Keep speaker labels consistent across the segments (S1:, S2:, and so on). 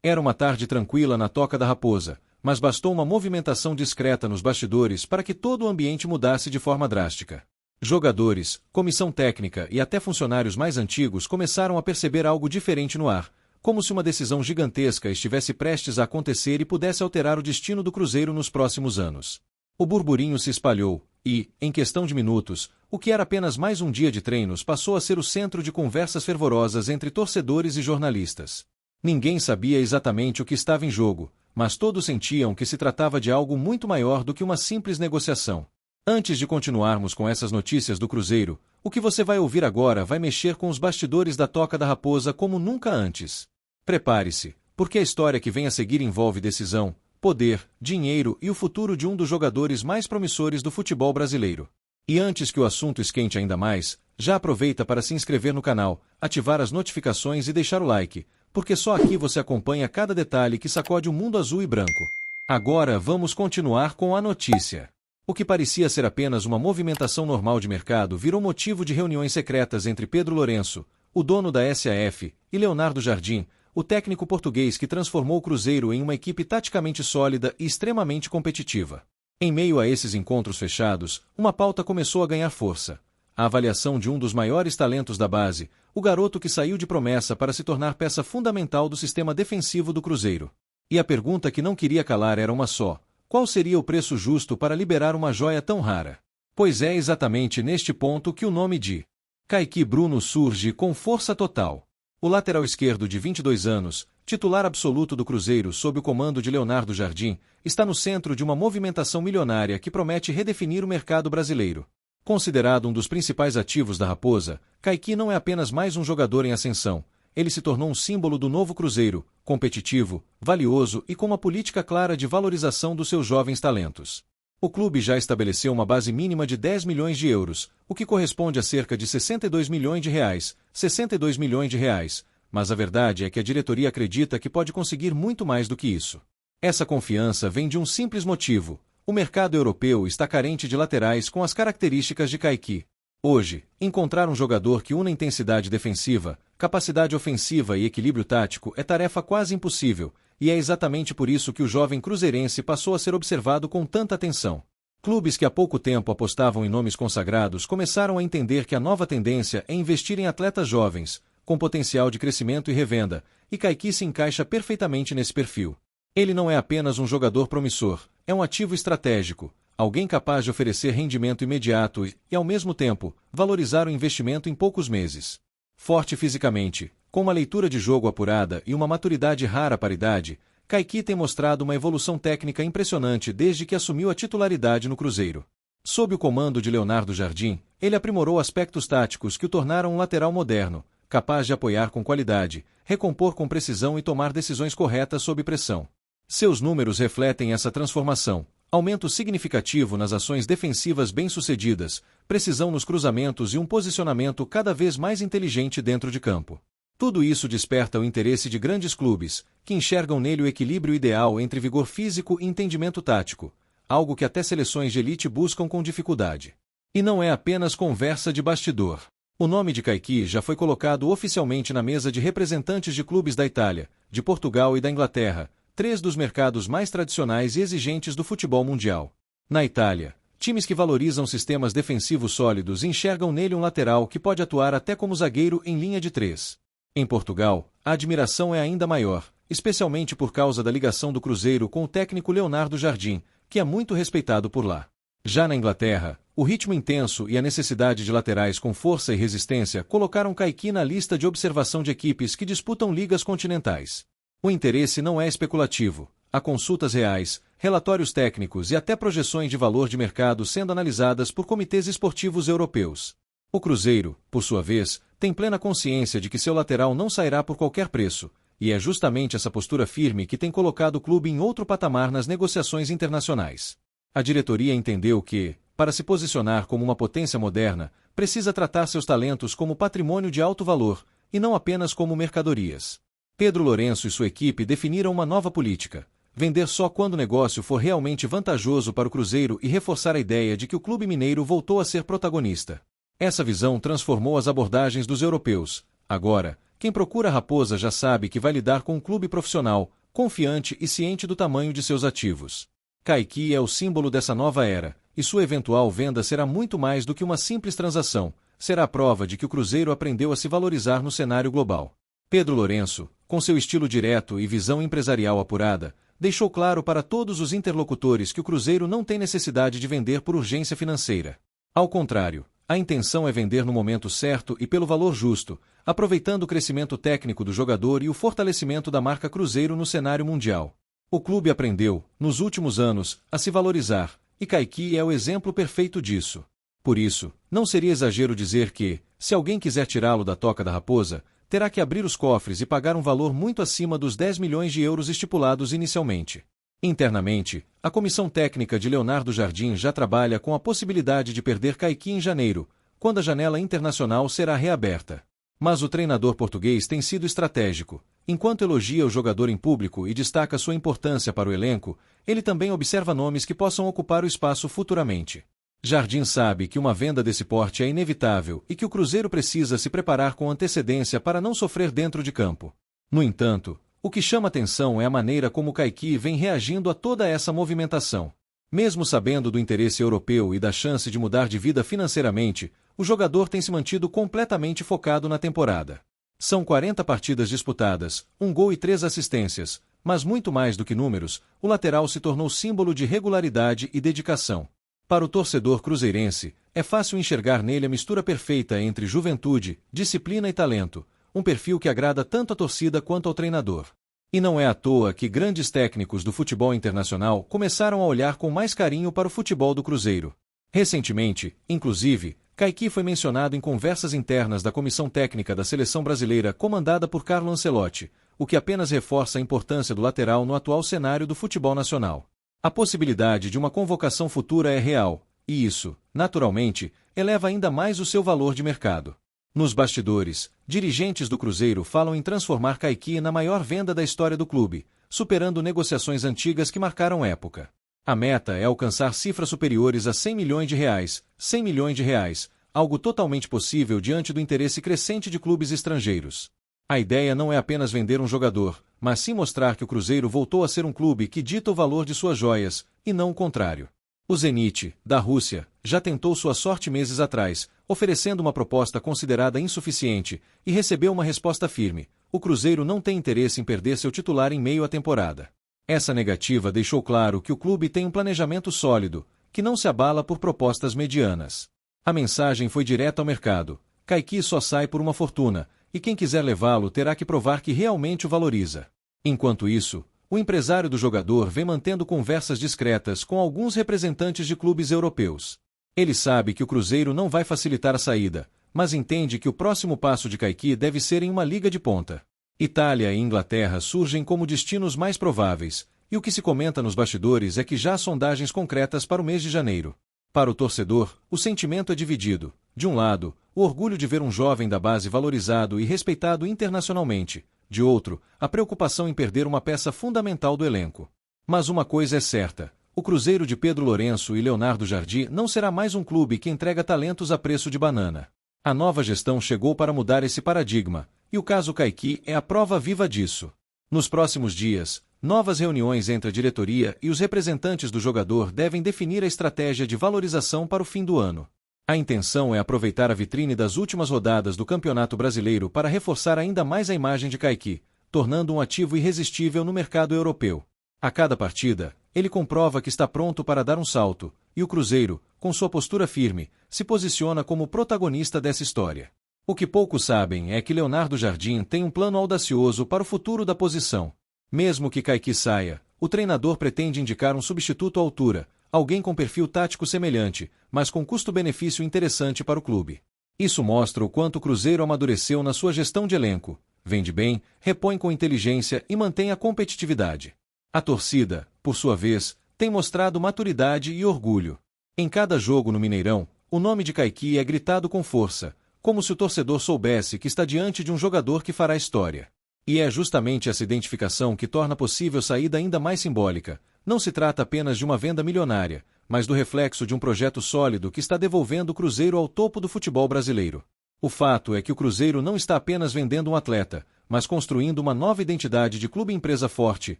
S1: Era uma tarde tranquila na Toca da Raposa, mas bastou uma movimentação discreta nos bastidores para que todo o ambiente mudasse de forma drástica. Jogadores, comissão técnica e até funcionários mais antigos começaram a perceber algo diferente no ar, como se uma decisão gigantesca estivesse prestes a acontecer e pudesse alterar o destino do Cruzeiro nos próximos anos. O burburinho se espalhou e, em questão de minutos, o que era apenas mais um dia de treinos passou a ser o centro de conversas fervorosas entre torcedores e jornalistas. Ninguém sabia exatamente o que estava em jogo, mas todos sentiam que se tratava de algo muito maior do que uma simples negociação. Antes de continuarmos com essas notícias do Cruzeiro, o que você vai ouvir agora vai mexer com os bastidores da Toca da Raposa como nunca antes. Prepare-se, porque a história que vem a seguir envolve decisão, poder, dinheiro e o futuro de um dos jogadores mais promissores do futebol brasileiro. E antes que o assunto esquente ainda mais, já aproveita para se inscrever no canal, ativar as notificações e deixar o like, porque só aqui você acompanha cada detalhe que sacode o mundo azul e branco. Agora vamos continuar com a notícia. O que parecia ser apenas uma movimentação normal de mercado virou motivo de reuniões secretas entre Pedro Lourenço, o dono da SAF, e Leonardo Jardim, o técnico português que transformou o Cruzeiro em uma equipe taticamente sólida e extremamente competitiva. Em meio a esses encontros fechados, uma pauta começou a ganhar força. A avaliação de um dos maiores talentos da base, o garoto que saiu de promessa para se tornar peça fundamental do sistema defensivo do Cruzeiro. E a pergunta que não queria calar era uma só: qual seria o preço justo para liberar uma joia tão rara? Pois é exatamente neste ponto que o nome de Kaique Bruno surge com força total. O lateral esquerdo de 22 anos, titular absoluto do Cruzeiro sob o comando de Leonardo Jardim, está no centro de uma movimentação milionária que promete redefinir o mercado brasileiro. Considerado um dos principais ativos da Raposa, Kaique não é apenas mais um jogador em ascensão. Ele se tornou um símbolo do novo Cruzeiro, competitivo, valioso e com uma política clara de valorização dos seus jovens talentos. O clube já estabeleceu uma base mínima de 10 milhões de euros, o que corresponde a cerca de 62 milhões de reais, 62 milhões de reais, mas a verdade é que a diretoria acredita que pode conseguir muito mais do que isso. Essa confiança vem de um simples motivo: o mercado europeu está carente de laterais com as características de Kaique. Hoje, encontrar um jogador que una intensidade defensiva, capacidade ofensiva e equilíbrio tático é tarefa quase impossível, e é exatamente por isso que o jovem cruzeirense passou a ser observado com tanta atenção. Clubes que há pouco tempo apostavam em nomes consagrados começaram a entender que a nova tendência é investir em atletas jovens, com potencial de crescimento e revenda, e Kaique se encaixa perfeitamente nesse perfil. Ele não é apenas um jogador promissor, é um ativo estratégico, alguém capaz de oferecer rendimento imediato e, ao mesmo tempo, valorizar o investimento em poucos meses. Forte fisicamente, com uma leitura de jogo apurada e uma maturidade rara para a idade, Kaique tem mostrado uma evolução técnica impressionante desde que assumiu a titularidade no Cruzeiro. Sob o comando de Leonardo Jardim, ele aprimorou aspectos táticos que o tornaram um lateral moderno, capaz de apoiar com qualidade, recompor com precisão e tomar decisões corretas sob pressão. Seus números refletem essa transformação: aumento significativo nas ações defensivas bem-sucedidas, precisão nos cruzamentos e um posicionamento cada vez mais inteligente dentro de campo. Tudo isso desperta o interesse de grandes clubes, que enxergam nele o equilíbrio ideal entre vigor físico e entendimento tático, algo que até seleções de elite buscam com dificuldade. E não é apenas conversa de bastidor. O nome de Kaique já foi colocado oficialmente na mesa de representantes de clubes da Itália, de Portugal e da Inglaterra, três dos mercados mais tradicionais e exigentes do futebol mundial. Na Itália, times que valorizam sistemas defensivos sólidos enxergam nele um lateral que pode atuar até como zagueiro em linha de três. Em Portugal, a admiração é ainda maior, especialmente por causa da ligação do Cruzeiro com o técnico Leonardo Jardim, que é muito respeitado por lá. Já na Inglaterra, o ritmo intenso e a necessidade de laterais com força e resistência colocaram Kaique na lista de observação de equipes que disputam ligas continentais. O interesse não é especulativo. Há consultas reais, relatórios técnicos e até projeções de valor de mercado sendo analisadas por comitês esportivos europeus. O Cruzeiro, por sua vez, tem plena consciência de que seu lateral não sairá por qualquer preço, e é justamente essa postura firme que tem colocado o clube em outro patamar nas negociações internacionais. A diretoria entendeu que, para se posicionar como uma potência moderna, precisa tratar seus talentos como patrimônio de alto valor, e não apenas como mercadorias. Pedro Lourenço e sua equipe definiram uma nova política: vender só quando o negócio for realmente vantajoso para o Cruzeiro e reforçar a ideia de que o clube mineiro voltou a ser protagonista. Essa visão transformou as abordagens dos europeus. Agora, quem procura a Raposa já sabe que vai lidar com um clube profissional, confiante e ciente do tamanho de seus ativos. Caiqui é o símbolo dessa nova era, e sua eventual venda será muito mais do que uma simples transação, será a prova de que o Cruzeiro aprendeu a se valorizar no cenário global. Pedro Lourenço, com seu estilo direto e visão empresarial apurada, deixou claro para todos os interlocutores que o Cruzeiro não tem necessidade de vender por urgência financeira. Ao contrário, a intenção é vender no momento certo e pelo valor justo, aproveitando o crescimento técnico do jogador e o fortalecimento da marca Cruzeiro no cenário mundial. O clube aprendeu, nos últimos anos, a se valorizar, e Caiqui é o exemplo perfeito disso. Por isso, não seria exagero dizer que, se alguém quiser tirá-lo da toca da Raposa, terá que abrir os cofres e pagar um valor muito acima dos 10 milhões de euros estipulados inicialmente. Internamente, a comissão técnica de Leonardo Jardim já trabalha com a possibilidade de perder Caiqui em janeiro, quando a janela internacional será reaberta. Mas o treinador português tem sido estratégico. Enquanto elogia o jogador em público e destaca sua importância para o elenco, ele também observa nomes que possam ocupar o espaço futuramente. Jardim sabe que uma venda desse porte é inevitável e que o Cruzeiro precisa se preparar com antecedência para não sofrer dentro de campo. No entanto, o que chama atenção é a maneira como o Caiqui vem reagindo a toda essa movimentação. Mesmo sabendo do interesse europeu e da chance de mudar de vida financeiramente, o jogador tem se mantido completamente focado na temporada. São 40 partidas disputadas, 1 gol e 3 assistências, mas muito mais do que números, o lateral se tornou símbolo de regularidade e dedicação. Para o torcedor cruzeirense, é fácil enxergar nele a mistura perfeita entre juventude, disciplina e talento, um perfil que agrada tanto à torcida quanto ao treinador. E não é à toa que grandes técnicos do futebol internacional começaram a olhar com mais carinho para o futebol do Cruzeiro. Recentemente, inclusive, Caiqui foi mencionado em conversas internas da comissão técnica da seleção brasileira comandada por Carlo Ancelotti, o que apenas reforça a importância do lateral no atual cenário do futebol nacional. A possibilidade de uma convocação futura é real, e isso, naturalmente, eleva ainda mais o seu valor de mercado. Nos bastidores, dirigentes do Cruzeiro falam em transformar Caiqui na maior venda da história do clube, superando negociações antigas que marcaram época. A meta é alcançar cifras superiores a 100 milhões de reais, 100 milhões de reais, algo totalmente possível diante do interesse crescente de clubes estrangeiros. A ideia não é apenas vender um jogador, mas sim mostrar que o Cruzeiro voltou a ser um clube que dita o valor de suas joias, e não o contrário. O Zenit, da Rússia, já tentou sua sorte meses atrás, oferecendo uma proposta considerada insuficiente, e recebeu uma resposta firme: o Cruzeiro não tem interesse em perder seu titular em meio à temporada. Essa negativa deixou claro que o clube tem um planejamento sólido, que não se abala por propostas medianas. A mensagem foi direta ao mercado: Caiqui só sai por uma fortuna, e quem quiser levá-lo terá que provar que realmente o valoriza. Enquanto isso, o empresário do jogador vem mantendo conversas discretas com alguns representantes de clubes europeus. Ele sabe que o Cruzeiro não vai facilitar a saída, mas entende que o próximo passo de Caiqui deve ser em uma liga de ponta. Itália e Inglaterra surgem como destinos mais prováveis, e o que se comenta nos bastidores é que já há sondagens concretas para o mês de janeiro. Para o torcedor, o sentimento é dividido. De um lado, o orgulho de ver um jovem da base valorizado e respeitado internacionalmente. De outro, a preocupação em perder uma peça fundamental do elenco. Mas uma coisa é certa: o Cruzeiro de Pedro Lourenço e Leonardo Jardim não será mais um clube que entrega talentos a preço de banana. A nova gestão chegou para mudar esse paradigma, e o caso Caiqui é a prova viva disso. Nos próximos dias, novas reuniões entre a diretoria e os representantes do jogador devem definir a estratégia de valorização para o fim do ano. A intenção é aproveitar a vitrine das últimas rodadas do Campeonato Brasileiro para reforçar ainda mais a imagem de Caiqui, tornando um ativo irresistível no mercado europeu. A cada partida, ele comprova que está pronto para dar um salto, e o Cruzeiro, com sua postura firme, se posiciona como protagonista dessa história. O que poucos sabem é que Leonardo Jardim tem um plano audacioso para o futuro da posição. Mesmo que Caiqui saia, o treinador pretende indicar um substituto à altura, alguém com perfil tático semelhante, mas com custo-benefício interessante para o clube. Isso mostra o quanto o Cruzeiro amadureceu na sua gestão de elenco, vende bem, repõe com inteligência e mantém a competitividade. A torcida, por sua vez, tem mostrado maturidade e orgulho. Em cada jogo no Mineirão, o nome de Caiqui é gritado com força, como se o torcedor soubesse que está diante de um jogador que fará história. E é justamente essa identificação que torna possível saída ainda mais simbólica. Não se trata apenas de uma venda milionária, mas do reflexo de um projeto sólido que está devolvendo o Cruzeiro ao topo do futebol brasileiro. O fato é que o Cruzeiro não está apenas vendendo um atleta, mas construindo uma nova identidade de clube-empresa forte,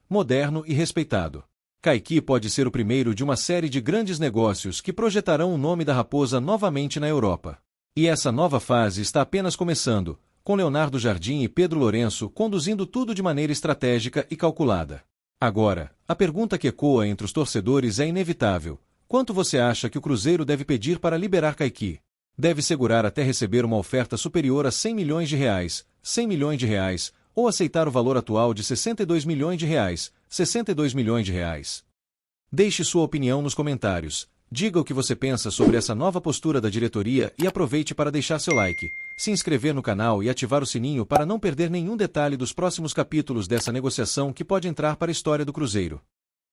S1: moderno e respeitado. Caiqui pode ser o primeiro de uma série de grandes negócios que projetarão o nome da Raposa novamente na Europa. E essa nova fase está apenas começando, com Leonardo Jardim e Pedro Lourenço conduzindo tudo de maneira estratégica e calculada. Agora, a pergunta que ecoa entre os torcedores é inevitável: quanto você acha que o Cruzeiro deve pedir para liberar Caiqui? Deve segurar até receber uma oferta superior a 100 milhões de reais, 100 milhões de reais, ou aceitar o valor atual de 62 milhões de reais, 62 milhões de reais? Deixe sua opinião nos comentários. Diga o que você pensa sobre essa nova postura da diretoria e aproveite para deixar seu like, se inscrever no canal e ativar o sininho para não perder nenhum detalhe dos próximos capítulos dessa negociação que pode entrar para a história do Cruzeiro.